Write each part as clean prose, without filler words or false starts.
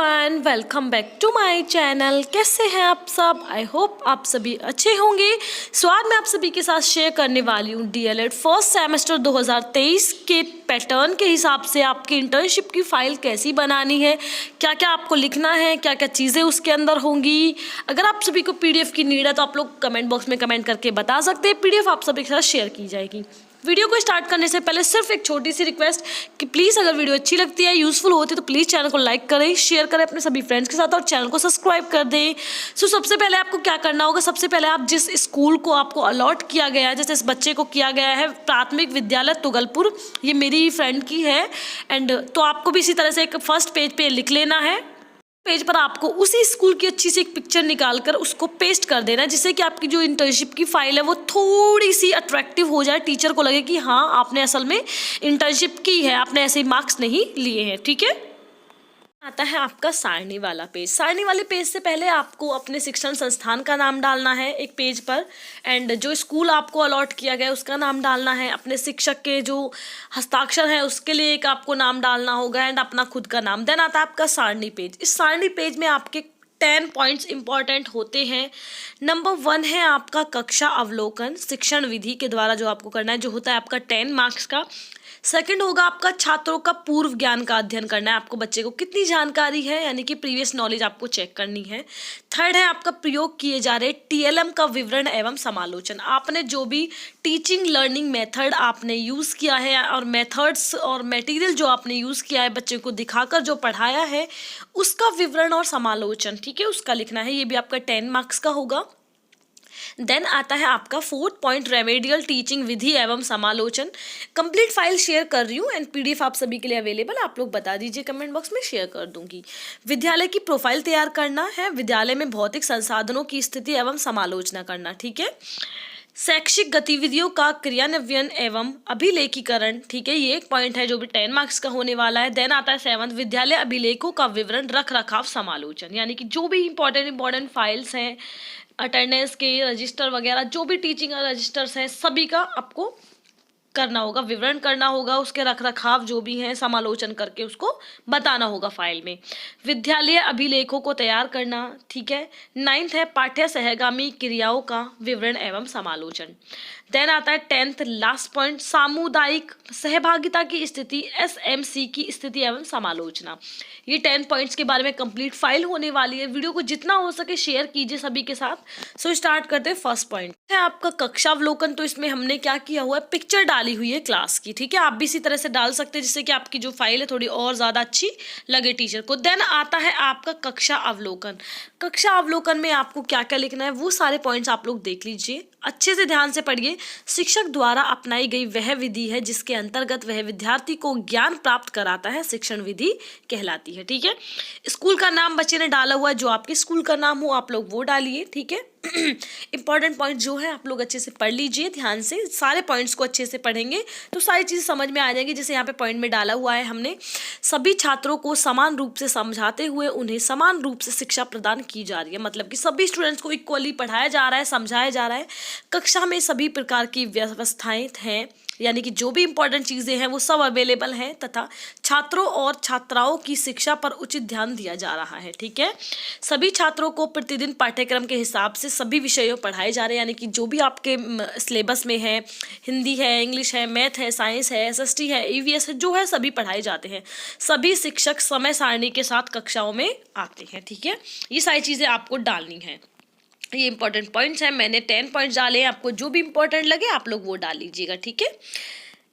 Everyone, welcome back to my channel. कैसे हैं आप सब? आई होप आप सभी अच्छे होंगे। सो आज मैं आप सभी के साथ शेयर करने वाली हूँ डीएलएड फर्स्ट सेमेस्टर 2023 के पैटर्न के हिसाब से आपकी इंटर्नशिप की फ़ाइल कैसी बनानी है, क्या क्या आपको लिखना है, क्या क्या चीज़ें उसके अंदर होंगी। अगर आप सभी को पीडीएफ की नीड है तो आप लोग कमेंट बॉक्स में कमेंट करके बता सकते हैं। पीडीएफ आप सभी के साथ शेयर की जाएगी। वीडियो को स्टार्ट करने से पहले सिर्फ एक छोटी सी रिक्वेस्ट कि प्लीज़ अगर वीडियो अच्छी लगती है, यूज़फुल होती है तो प्लीज़ चैनल को लाइक करें, शेयर करें अपने सभी फ्रेंड्स के साथ और चैनल को सब्सक्राइब कर दें। सो सबसे पहले आपको क्या करना होगा, सबसे पहले आप जिस स्कूल को आपको अलॉट किया गया है, जैसे इस बच्चे को किया गया है प्राथमिक विद्यालय तुगलपुर, ये मेरी फ्रेंड की है एंड तो आपको भी इसी तरह से एक फर्स्ट पेज पे लिख लेना है। पेज पर आपको उसी स्कूल की अच्छी सी एक पिक्चर निकालकर उसको पेस्ट कर देना है, जिससे कि आपकी जो इंटर्नशिप की फाइल है वो थोड़ी सी अट्रैक्टिव हो जाए, टीचर को लगे कि हाँ आपने असल में इंटर्नशिप की है, आपने ऐसे ही मार्क्स नहीं लिए हैं। ठीक है, आता है आपका सारणी वाला पेज। सारणी वाले पेज से पहले आपको अपने शिक्षण संस्थान का नाम डालना है एक पेज पर एंड जो स्कूल आपको अलॉट किया गया है उसका नाम डालना है। अपने शिक्षक के जो हस्ताक्षर है उसके लिए एक आपको नाम डालना होगा एंड अपना खुद का नाम। देन आता है आपका सारणी पेज। इस सारणी पेज में आपके 10 पॉइंट्स इंपॉर्टेंट होते हैं। नंबर 1 है आपका कक्षा अवलोकन, शिक्षण विधि के द्वारा जो आपको करना है, जो होता है आपका 10 मार्क्स का। सेकंड होगा आपका छात्रों का पूर्व ज्ञान का अध्ययन करना है, आपको बच्चे को कितनी जानकारी है यानी कि प्रीवियस नॉलेज आपको चेक करनी है। थर्ड है आपका प्रयोग किए जा रहे टीएलएम का विवरण एवं समालोचन, आपने जो भी टीचिंग लर्निंग मेथड आपने यूज़ किया है और मेथड्स और मटेरियल जो आपने यूज़ किया है बच्चे को दिखाकर जो पढ़ाया है उसका विवरण और समालोचन, ठीक है, उसका लिखना है। ये भी आपका 10 मार्क्स का होगा। देन आता है आपका 4th पॉइंट रेमेडियल टीचिंग विधि एवं समालोचन। कंप्लीट फाइल शेयर कर रही हूँ एंड पीडीएफ आप सभी के लिए अवेलेबल, आप लोग बता दीजिए कमेंट बॉक्स में, शेयर कर दूंगी। विद्यालय की प्रोफाइल तैयार करना है, विद्यालय में भौतिक संसाधनों की स्थिति एवं समालोचना करना। ठीक है, शैक्षिक गतिविधियों का क्रियान्वयन एवं अभिलेखीकरण, ठीक है, ये एक पॉइंट है जो भी 10 मार्क्स का होने वाला है। देन आता है 7th विद्यालय अभिलेखों का विवरण रख रखाव समालोचन, यानी कि जो भी इंपॉर्टेंट फाइल्स हैं, अटेंडेंस के रजिस्टर वगैरह जो भी टीचिंग रजिस्टर्स हैं सभी का आपको करना होगा, विवरण करना होगा, उसके रख रखाव जो भी हैं समालोचन करके उसको बताना होगा फाइल में। विद्यालय अभिलेखों को तैयार करना, ठीक है। 9th है पाठ्य सहगामी क्रियाओं का विवरण एवं समालोचन। देन आता है 10th लास्ट पॉइंट सामुदायिक सहभागिता की स्थिति, एसएमसी की स्थिति एवं समालोचना। ये 10 पॉइंट्स के बारे में कंप्लीट फाइल होने वाली है। वीडियो को जितना हो सके शेयर कीजिए सभी के साथ। सो स्टार्ट करते हैं। फर्स्ट पॉइंट है आपका कक्षा अवलोकन। तो इसमें हमने क्या किया हुआ है, पिक्चर डाली हुई है क्लास की, ठीक है, आप भी इसी तरह से डाल सकते हैं जिससे कि आपकी जो फाइल है थोड़ी और ज़्यादा अच्छी लगे टीचर को। देन आता है आपका कक्षा अवलोकन। कक्षा अवलोकन में आपको क्या क्या लिखना है वो सारे पॉइंट्स आप लोग देख लीजिए, अच्छे से ध्यान से पढ़िए। शिक्षक द्वारा अपनाई गई वह विधि है जिसके अंतर्गत वह विद्यार्थी को ज्ञान प्राप्त कराता है, शिक्षण विधि कहलाती है। ठीक है, स्कूल का नाम बच्चे ने डाला हुआ है, जो आपके स्कूल का नाम हो आप लोग वो डालिए। ठीक है, इंपॉर्टेंट पॉइंट जो है आप लोग अच्छे से पढ़ लीजिए, ध्यान से सारे पॉइंट्स को अच्छे से पढ़ेंगे तो सारी चीज़ें समझ में आ जाएंगी। जैसे यहाँ पे पॉइंट में डाला हुआ है हमने, सभी छात्रों को समान रूप से समझाते हुए उन्हें समान रूप से शिक्षा प्रदान की जा रही है, मतलब कि सभी स्टूडेंट्स को इक्वली पढ़ाया जा रहा है, समझाया जा रहा है। कक्षा में सभी प्रकार की व्यवस्थाएं हैं, यानी कि जो भी इंपॉर्टेंट चीज़ें हैं वो सब अवेलेबल हैं तथा छात्रों और छात्राओं की शिक्षा पर उचित ध्यान दिया जा रहा है। ठीक है, सभी छात्रों को प्रतिदिन पाठ्यक्रम के हिसाब से सभी विषयों पढ़ाए जा रहे हैं, यानी कि जो भी आपके सिलेबस में है, हिंदी है, इंग्लिश है, मैथ है, साइंस है, एसएसटी है, ईवीएस है, जो है सभी पढ़ाए जाते हैं। सभी शिक्षक समय सारणी के साथ कक्षाओं में आते हैं। ठीक है, ये सारी चीज़ें आपको डालनी है। ये इंपॉर्टेंट पॉइंट्स हैं, मैंने 10 पॉइंट्स डाले हैं, आपको जो भी इंपॉर्टेंट लगे आप लोग वो डाल लीजिएगा। ठीक है,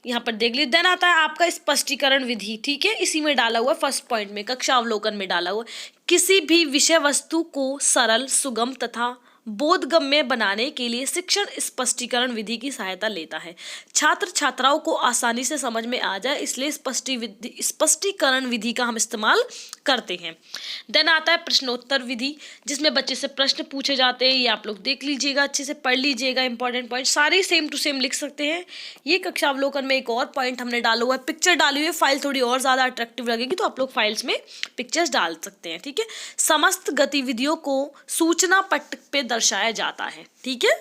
यहाँ पर देख लीजिए। देन आता है आपका स्पष्टीकरण विधि, ठीक है, इसी में डाला हुआ फर्स्ट पॉइंट में, कक्षा अवलोकन में डाला हुआ। किसी भी विषय वस्तु को सरल, सुगम तथा बोधगम्य बनाने के लिए शिक्षण स्पष्टीकरण विधि की सहायता लेता है। छात्र छात्राओं को आसानी से समझ में आ जाए इसलिए स्पष्टीकरण विधि का हम इस्तेमाल करते हैं। देन आता है प्रश्नोत्तर विधि, जिसमें बच्चे से प्रश्न पूछे जाते हैं, ये आप लोग देख लीजिएगा, अच्छे से पढ़ लीजिएगा। इंपॉर्टेंट पॉइंट सारे सेम टू सेम लिख सकते हैं। ये कक्षा अवलोकन में एक और पॉइंट हमने डाला हुआ है, पिक्चर डाली हुई है, फाइल थोड़ी और ज़्यादा अट्रैक्टिव लगेगी तो आप लोग फाइल्स में पिक्चर्स डाल सकते हैं। ठीक है, समस्त गतिविधियों को सूचना पट्ट पे दर्शाया जाता है। ठीक है,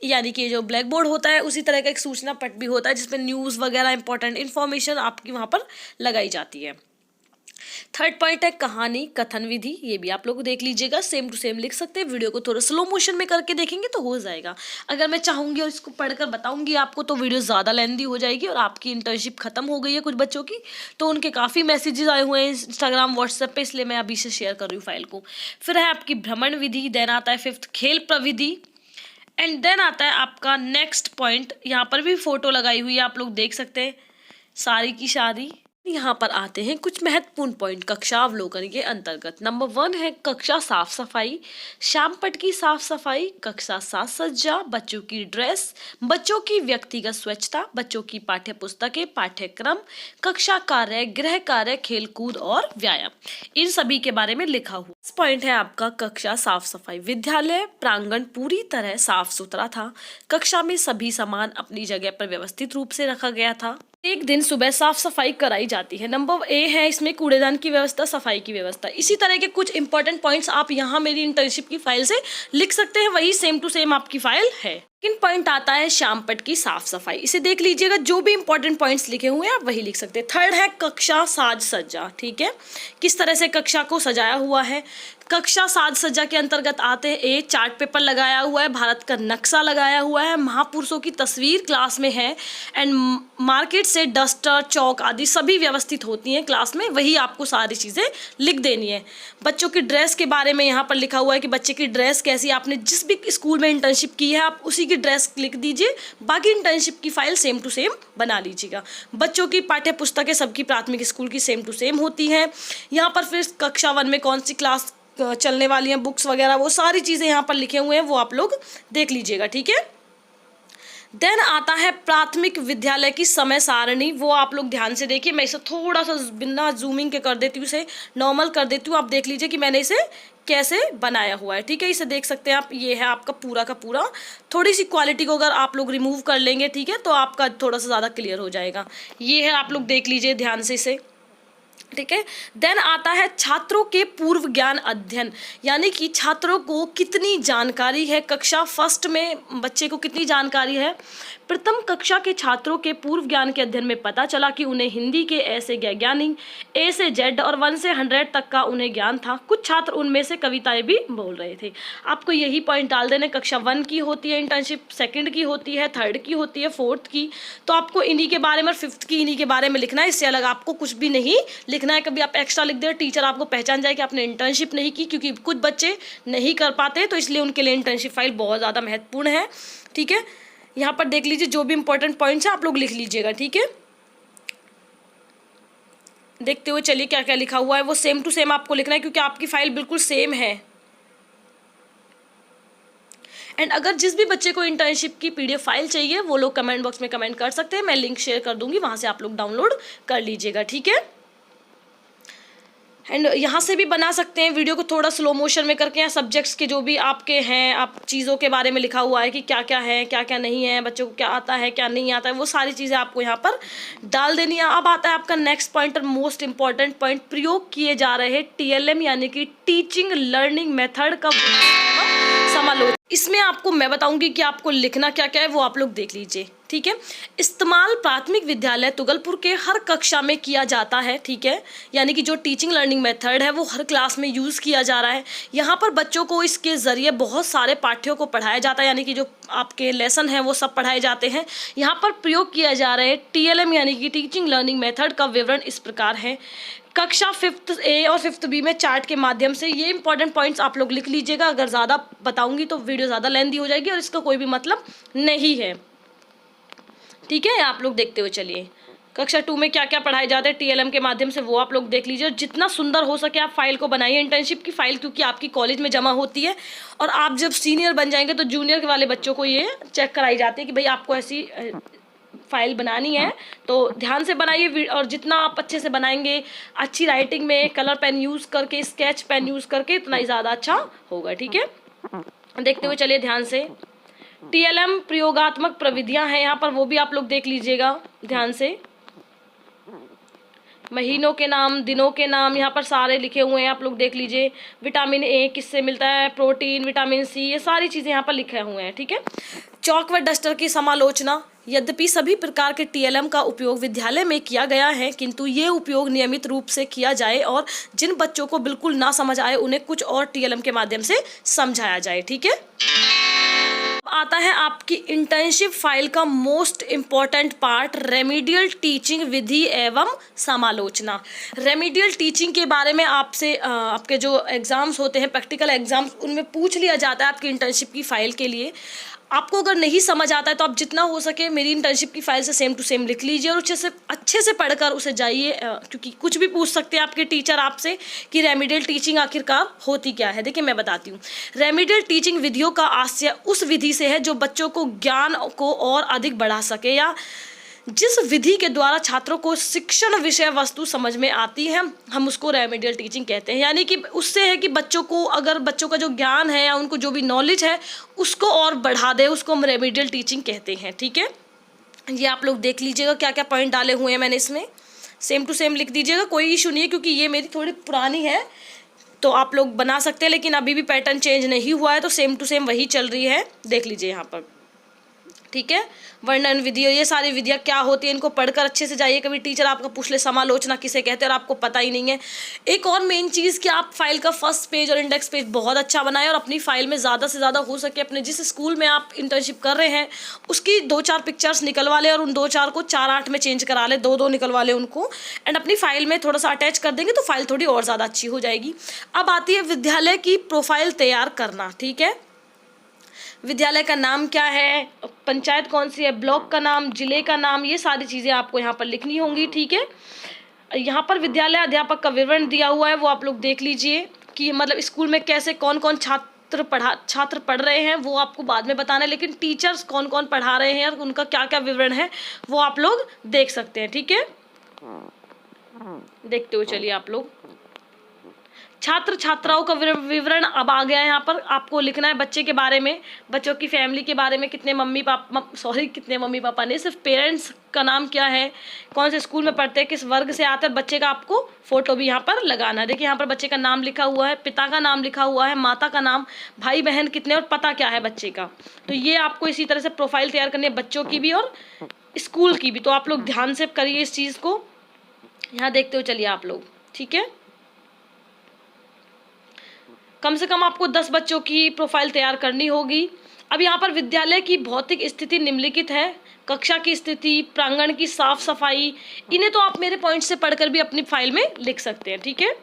यानी कि जो ब्लैक बोर्ड होता है उसी तरह का एक सूचना पट भी होता है जिसमें न्यूज़ वगैरह इंपॉर्टेंट इन्फॉर्मेशन आपकी वहाँ पर लगाई जाती है। थर्ड पॉइंट है कहानी कथन विधि, ये भी आप लोग देख लीजिएगा, सेम टू सेम लिख सकते हैं। वीडियो को थोड़ा स्लो मोशन में करके देखेंगे तो हो जाएगा। अगर मैं चाहूंगी और इसको पढ़कर बताऊंगी आपको तो वीडियो ज़्यादा लेंदी हो जाएगी और आपकी इंटर्नशिप खत्म हो गई है कुछ बच्चों की, तो उनके काफ़ी मैसेजेस आए हुए हैं इंस्टाग्राम व्हाट्सएप पे, इसलिए मैं अभी से शेयर कर रही हूँ फाइल को। फिर है आपकी भ्रमण विधि, देन आता है फिफ्थ खेल प्रविधि, एंड देन आता है आपका नेक्स्ट पॉइंट, यहाँ पर भी फोटो लगाई हुई है आप लोग देख सकते हैं, सारी की सारी। यहाँ पर आते हैं कुछ महत्वपूर्ण पॉइंट कक्षा अवलोकन के अंतर्गत। नंबर 1 है कक्षा साफ सफाई, शाम पट की साफ सफाई, कक्षा साज सज्जा, बच्चों की ड्रेस, बच्चों की व्यक्तिगत स्वच्छता, बच्चों की पाठ्य पुस्तकें, पाठ्यक्रम, कक्षा कार्य, गृह कार्य, खेलकूद और व्यायाम, इन सभी के बारे में लिखा हुआ। इस पॉइंट है आपका कक्षा साफ सफाई। विद्यालय प्रांगण पूरी तरह साफ सुथरा था, कक्षा में सभी सामान अपनी जगह पर व्यवस्थित रूप से रखा गया था, एक दिन सुबह साफ सफाई कराई जाती है। नंबर ए है इसमें कूड़ेदान की व्यवस्था, सफाई की व्यवस्था। इसी तरह के कुछ इंपॉर्टेंट पॉइंट्स आप यहाँ मेरी इंटर्नशिप की फाइल से लिख सकते हैं, वही सेम टू सेम आपकी फाइल है। सेकंड पॉइंट आता है शाम पट की साफ सफाई, इसे देख लीजिएगा, जो भी इंपॉर्टेंट पॉइंट्स लिखे हुए हैं आप वही लिख सकते हैं। थर्ड है कक्षा साज सज्जा, ठीक है, किस तरह से कक्षा को सजाया हुआ है। कक्षा साज सज्जा के अंतर्गत आते हैं ए चार्ट पेपर लगाया हुआ है, भारत का नक्शा लगाया हुआ है, महापुरुषों की तस्वीर क्लास में है, एंड मार्केट से डस्टर चौक आदि सभी व्यवस्थित होती हैं क्लास में, वही आपको सारी चीज़ें लिख देनी है। बच्चों की ड्रेस के बारे में यहाँ पर लिखा हुआ है कि बच्चे की ड्रेस कैसी, आपने जिस भी स्कूल में इंटर्नशिप की है आप उसी की ड्रेस लिख दीजिए, बाकी इंटर्नशिप की फाइल सेम टू सेम बना लीजिएगा। बच्चों की पाठ्य पुस्तकें सबकी प्राथमिक स्कूल की सेम टू सेम होती हैं। यहाँ पर फिर कक्षा 1 में कौन सी क्लास चलने वाली हैं, बुक्स वगैरह, वो सारी चीज़ें यहाँ पर लिखे हुए हैं, वो आप लोग देख लीजिएगा, ठीक है। देन आता है प्राथमिक विद्यालय की समय सारणी, वो आप लोग ध्यान से देखिए, मैं इसे थोड़ा सा बिना जूमिंग के कर देती हूँ, इसे नॉर्मल कर देती हूँ, आप देख लीजिए कि मैंने इसे कैसे बनाया हुआ है, ठीक है। इसे देख सकते हैं आप, ये है आपका पूरा का पूरा। थोड़ी सी क्वालिटी को अगर आप लोग रिमूव कर लेंगे, ठीक है, तो आपका थोड़ा सा ज़्यादा क्लियर हो जाएगा। ये है, आप लोग देख लीजिए ध्यान से इसे, ठीक है। देन आता है छात्रों के पूर्व ज्ञान अध्ययन, यानी कि छात्रों को कितनी जानकारी है, कक्षा फर्स्ट में बच्चे को कितनी जानकारी है। प्रथम कक्षा के छात्रों के पूर्व ज्ञान के अध्ययन में पता चला कि उन्हें हिंदी के ऐसे ज्ञानी ए से जेड और 1 से 100 तक का उन्हें ज्ञान था, कुछ छात्र उनमें से कविताएं भी बोल रहे थे। आपको यही पॉइंट डाल देने, कक्षा 1 की होती है इंटर्नशिप, सेकंड की होती है, थर्ड की होती है, फोर्थ की, तो आपको इन्हीं के बारे में, फिफ्थ की इन्हीं के बारे में लिखना है, इससे अलग आपको कुछ भी नहीं लिखना है। कभी आप एक्स्ट्रा लिख दे, टीचर आपको पहचान जाए कि आपने इंटर्नशिप नहीं की, क्योंकि कुछ बच्चे नहीं कर पाते, तो इसलिए उनके लिए इंटर्नशिप फाइल बहुत ज़्यादा महत्वपूर्ण है, ठीक है। यहाँ पर देख लीजिए, जो भी इंपॉर्टेंट पॉइंट्स हैं आप लोग लिख लीजिएगा, ठीक है। देखते हुए चलिए क्या क्या लिखा हुआ है, वो सेम टू सेम आपको लिखना है, क्योंकि आपकी फाइल बिल्कुल सेम है। एंड अगर जिस भी बच्चे को इंटर्नशिप की पीडीएफ फाइल चाहिए वो लोग कमेंट बॉक्स में कमेंट कर सकते हैं, मैं लिंक शेयर कर दूंगी, वहाँ से आप लोग डाउनलोड कर लीजिएगा, ठीक है। एंड यहाँ से भी बना सकते हैं, वीडियो को थोड़ा स्लो मोशन में करके, यहाँ सब्जेक्ट्स के जो भी आपके हैं, आप चीज़ों के बारे में लिखा हुआ है कि क्या क्या है, क्या क्या नहीं है, बच्चों को क्या आता है, क्या नहीं आता है, वो सारी चीज़ें आपको यहाँ पर डाल देनी है। अब आता है आपका नेक्स्ट पॉइंट और मोस्ट इंपॉर्टेंट पॉइंट, प्रयोग किए जा रहे TLM यानी कि टीचिंग लर्निंग मेथड का समालोचना। इसमें आपको मैं बताऊंगी कि आपको लिखना क्या क्या है, वो आप लोग देख लीजिए, ठीक है। इस्तेमाल प्राथमिक विद्यालय तुगलपुर के हर कक्षा में किया जाता है, ठीक है, यानी कि जो टीचिंग लर्निंग मेथड है वो हर क्लास में यूज़ किया जा रहा है। यहाँ पर बच्चों को इसके ज़रिए बहुत सारे पाठ्यों को पढ़ाया जाता है, यानी कि जो आपके लेसन हैं वो सब पढ़ाए जाते हैं। यहाँ पर प्रयोग किया जा रहा है TLM यानी कि टीचिंग लर्निंग मेथड का विवरण इस प्रकार है। कक्षा 5th A और 5th B में चार्ट के माध्यम से, ये इंपॉर्टेंट पॉइंट्स आप लोग लिख लीजिएगा, अगर ज़्यादा बताऊंगी तो वीडियो ज़्यादा लेंथी हो जाएगी और इसका कोई भी मतलब नहीं है, ठीक है। आप लोग देखते हुए चलिए, कक्षा 2 में क्या क्या पढ़ाए जाते हैं TLM के माध्यम से, वो आप लोग देख लीजिए। और जितना सुंदर हो सके आप फाइल को बनाइए, इंटर्नशिप की फाइल, क्योंकि आपकी कॉलेज में जमा होती है और आप जब सीनियर बन जाएंगे तो जूनियर वाले बच्चों को ये चेक कराई जाती है कि भाई आपको ऐसी फाइल बनानी है, तो ध्यान से बनाइए। और जितना आप अच्छे से बनाएंगे, अच्छी राइटिंग में कलर पेन यूज़ करके, स्केच पेन यूज़ करके, इतना ही ज़्यादा अच्छा होगा, ठीक है। देखते हुए चलिए ध्यान से, TLM प्रयोगात्मक प्रविधियां हैं यहाँ पर, वो भी आप लोग देख लीजिएगा ध्यान से। महीनों के नाम, दिनों के नाम यहाँ पर सारे लिखे हुए हैं, आप लोग देख लीजिए। विटामिन A किससे मिलता है, प्रोटीन, विटामिन C, ये सारी चीज़ें यहाँ पर लिखे हुए हैं, ठीक है। चौक व डस्टर की समालोचना, यद्यपि सभी प्रकार के टीएलएम का उपयोग विद्यालय में किया गया है, किंतु ये उपयोग नियमित रूप से किया जाए और जिन बच्चों को बिल्कुल ना समझ आए उन्हें कुछ और टीएलएम के माध्यम से समझाया जाए। ठीक है, आता है आपकी इंटर्नशिप फाइल का most important part, remedial teaching विधि एवं समालोचना। रेमीडियल टीचिंग के बारे में आपसे आपके जो एग्जाम्स होते हैं, प्रैक्टिकल एग्जाम्स, उनमें पूछ लिया जाता है आपकी इंटर्नशिप की फाइल के लिए। आपको अगर नहीं समझ आता है तो आप जितना हो सके मेरी इंटर्नशिप की फाइल से सेम टू सेम लिख लीजिए और अच्छे से पढ़कर उसे जाइए, क्योंकि कुछ भी पूछ सकते हैं आपके टीचर आपसे कि रेमीडियल टीचिंग आखिरकार होती क्या है। देखिए मैं बताती हूँ। रेमीडियल टीचिंग विधियों का आशय उस विधि से है जो बच्चों को ज्ञान को और अधिक बढ़ा सके या जिस विधि के द्वारा छात्रों को शिक्षण विषय वस्तु समझ में आती है, हम उसको रेमेडियल टीचिंग कहते हैं। यानी कि उससे है कि बच्चों को, अगर बच्चों का जो ज्ञान है या उनको जो भी नॉलेज है उसको और बढ़ा दे, उसको हम रेमेडियल टीचिंग कहते हैं। ठीक है, ये आप लोग देख लीजिएगा क्या क्या पॉइंट डाले हुए हैं मैंने इसमें, सेम टू सेम लिख दीजिएगा, कोई इशू नहीं है, क्योंकि ये मेरी थोड़ी पुरानी है तो आप लोग बना सकते हैं, लेकिन अभी भी पैटर्न चेंज नहीं हुआ है तो सेम टू सेम वही चल रही है, देख लीजिए यहाँ पर। ठीक है, वर्णन विधि, ये सारी विधियाँ क्या होती है इनको पढ़कर अच्छे से जाइए। कभी टीचर आपका पूछ ले समालोचना किसे कहते हैं और आपको पता ही नहीं है। एक और मेन चीज़ कि आप फाइल का फर्स्ट पेज और इंडेक्स पेज बहुत अच्छा बनाएं और अपनी फाइल में ज़्यादा से ज़्यादा हो सके अपने जिस स्कूल में आप इंटर्नशिप कर रहे हैं उसकी 2-4 पिक्चर्स निकलवा लें और उन 2-4 को 4-8 में चेंज करा लें, 2-2 निकलवा लें उनको, एंड अपनी फाइल में थोड़ा सा अटैच कर देंगे तो फाइल थोड़ी और ज़्यादा अच्छी हो जाएगी। अब आती है विद्यालय की प्रोफाइल तैयार करना। ठीक है, विद्यालय का नाम क्या है, पंचायत कौन सी है, ब्लॉक का नाम, जिले का नाम, ये सारी चीज़ें आपको यहाँ पर लिखनी होंगी। ठीक है, यहाँ पर विद्यालय अध्यापक का विवरण दिया हुआ है, वो आप लोग देख लीजिए कि मतलब स्कूल में कैसे कौन कौन छात्र पढ़ रहे हैं वो आपको बाद में बताना है, लेकिन टीचर्स कौन कौन पढ़ा रहे हैं और उनका क्या क्या विवरण है वो आप लोग देख सकते हैं। ठीक है, देखते हुए चलिए आप लोग। छात्र छात्राओं का विवरण अब आ गया है। यहाँ पर आपको लिखना है बच्चे के बारे में, बच्चों की फैमिली के बारे में, कितने मम्मी पापा नहीं, सिर्फ पेरेंट्स का नाम क्या है, कौन से स्कूल में पढ़ते हैं, किस वर्ग से आते हैं, बच्चे का आपको फोटो भी यहाँ पर लगाना है। देखिए यहाँ पर बच्चे का नाम लिखा हुआ है, पिता का नाम लिखा हुआ है, माता का नाम, भाई बहन कितने और पता क्या है बच्चे का। तो ये आपको इसी तरह से प्रोफाइल तैयार करनी है बच्चों की भी और स्कूल की भी, तो आप लोग ध्यान से करिए इस चीज़ को। यहाँ देखते हुए चलिए आप लोग। ठीक है, कम से कम आपको 10 बच्चों की प्रोफाइल तैयार करनी होगी। अब यहाँ पर विद्यालय की भौतिक स्थिति निम्नलिखित है, कक्षा की स्थिति, प्रांगण की साफ सफाई, इन्हें तो आप मेरे पॉइंट से पढ़कर भी अपनी फाइल में लिख सकते हैं। ठीक है,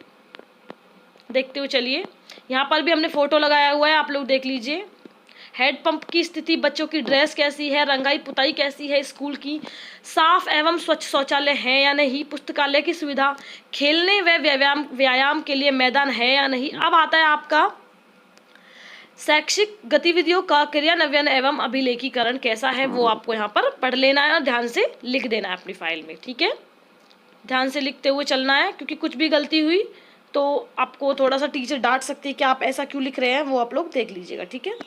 देखते हुए चलिए। यहाँ पर भी हमने फोटो लगाया हुआ है, आप लोग देख लीजिए। हैंडपंप की स्थिति, बच्चों की ड्रेस कैसी है, रंगाई पुताई कैसी है स्कूल की, साफ एवं स्वच्छ शौचालय है या नहीं, पुस्तकालय की सुविधा, खेलने व व्यायाम के लिए मैदान है या नहीं। अब आता है आपका शैक्षिक गतिविधियों का क्रियान्वयन एवं अभिलेखीकरण कैसा है, वो आपको यहाँ पर पढ़ लेना है और ध्यान से लिख देना है अपनी फाइल में। ठीक है, ध्यान से लिखते हुए चलना है, क्योंकि कुछ भी गलती हुई तो आपको थोड़ा सा टीचर डांट सकती है कि आप ऐसा क्यों लिख रहे हैं, वो आप लोग देख लीजिएगा। ठीक है,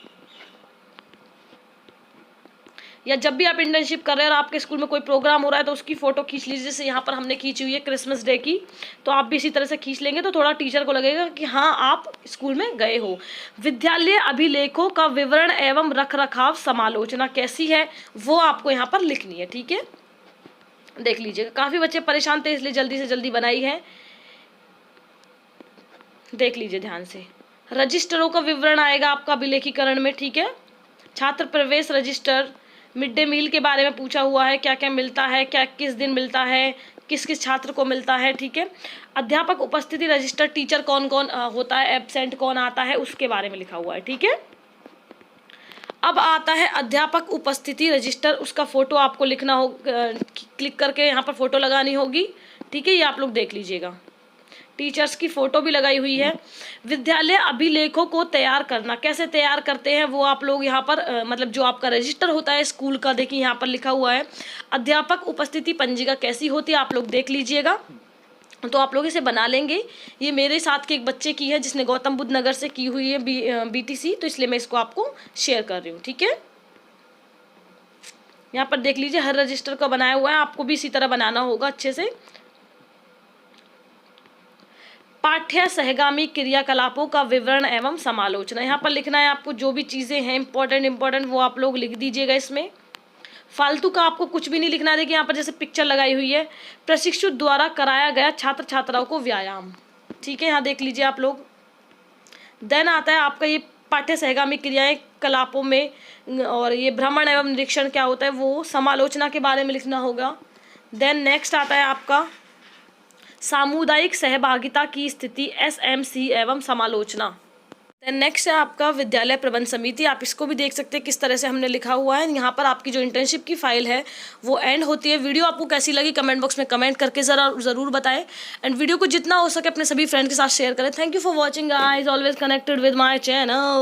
या जब भी आप इंटर्नशिप कर रहे हैं और आपके स्कूल में कोई प्रोग्राम हो रहा है तो उसकी फ़ोटो खींच लीजिए। जैसे यहाँ पर हमने खींची हुई है क्रिसमस डे की, तो आप भी इसी तरह से खींच लेंगे तो थोड़ा टीचर को लगेगा कि हाँ आप स्कूल में गए हो। विद्यालय अभिलेखों का विवरण एवं रख रखाव समालोचना कैसी है वो आपको यहाँ पर लिखनी है। ठीक है, देख लीजिएगा। काफ़ी बच्चे परेशान थे इसलिए जल्दी से जल्दी बनाई है, देख लीजिए ध्यान से। रजिस्टरों का विवरण आएगा आपका अभिलेखीकरण में। ठीक है, छात्र प्रवेश रजिस्टर, मिड डे मील के बारे में पूछा हुआ है, क्या क्या मिलता है, क्या किस दिन मिलता है, किस किस छात्र को मिलता है। ठीक है, अध्यापक उपस्थिति रजिस्टर, टीचर कौन कौन होता है, एब्सेंट कौन आता है, उसके बारे में लिखा हुआ है। ठीक है, अब आता है अध्यापक उपस्थिति रजिस्टर, उसका फोटो आपको लिखना हो, क्लिक करके यहाँ पर फोटो लगानी होगी। ठीक है, ये आप लोग देख लीजिएगा। टीचर्स की फोटो भी लगाई हुई है। विद्यालय अभिलेखों को तैयार करना, कैसे तैयार करते हैं वो आप लोग यहाँ पर मतलब जो आपका रजिस्टर होता है स्कूल का, देखिए यहाँ पर लिखा हुआ है। अध्यापक उपस्थिति पंजिका कैसी होती है आप लोग देख लीजिएगा, तो आप लोग इसे बना लेंगे। ये मेरे साथ के एक बच्चे की है जिसने गौतम बुद्ध नगर से की हुई है BTC, तो इसलिए मैं इसको आपको शेयर कर रही हूँ। ठीक है, यहाँ पर देख लीजिए हर रजिस्टर का बनाया हुआ है, आपको भी इसी तरह बनाना होगा अच्छे से। पाठ्य सहगामी क्रियाकलापों का विवरण एवं समालोचना, यहाँ पर लिखना है आपको जो भी चीज़ें हैं इंपॉर्टेंट वो आप लोग लिख दीजिएगा इसमें। फालतू का आपको कुछ भी नहीं लिखना है। देखिए यहाँ पर जैसे पिक्चर लगाई हुई है, प्रशिक्षु द्वारा कराया गया छात्र छात्राओं को व्यायाम, ठीक है, यहाँ देख लीजिए आप लोग। देन आता है आपका ये पाठ्य सहगामी क्रियाएं कलापों में, और ये भ्रमण एवं निरीक्षण क्या होता है, वो समालोचना के बारे में लिखना होगा। देन नेक्स्ट आता है आपका सामुदायिक सहभागिता की स्थिति, SMC एवं समालोचना। देन नेक्स्ट है आपका विद्यालय प्रबंध समिति। आप इसको भी देख सकते हैं किस तरह से हमने लिखा हुआ है। यहाँ पर आपकी जो इंटर्नशिप की फाइल है वो एंड होती है। वीडियो आपको कैसी लगी कमेंट बॉक्स में कमेंट करके ज़रूर बताएं, एंड वीडियो को जितना हो सके अपने सभी फ्रेंड के साथ शेयर करें। Thank you for watching guys, always connected with my channel.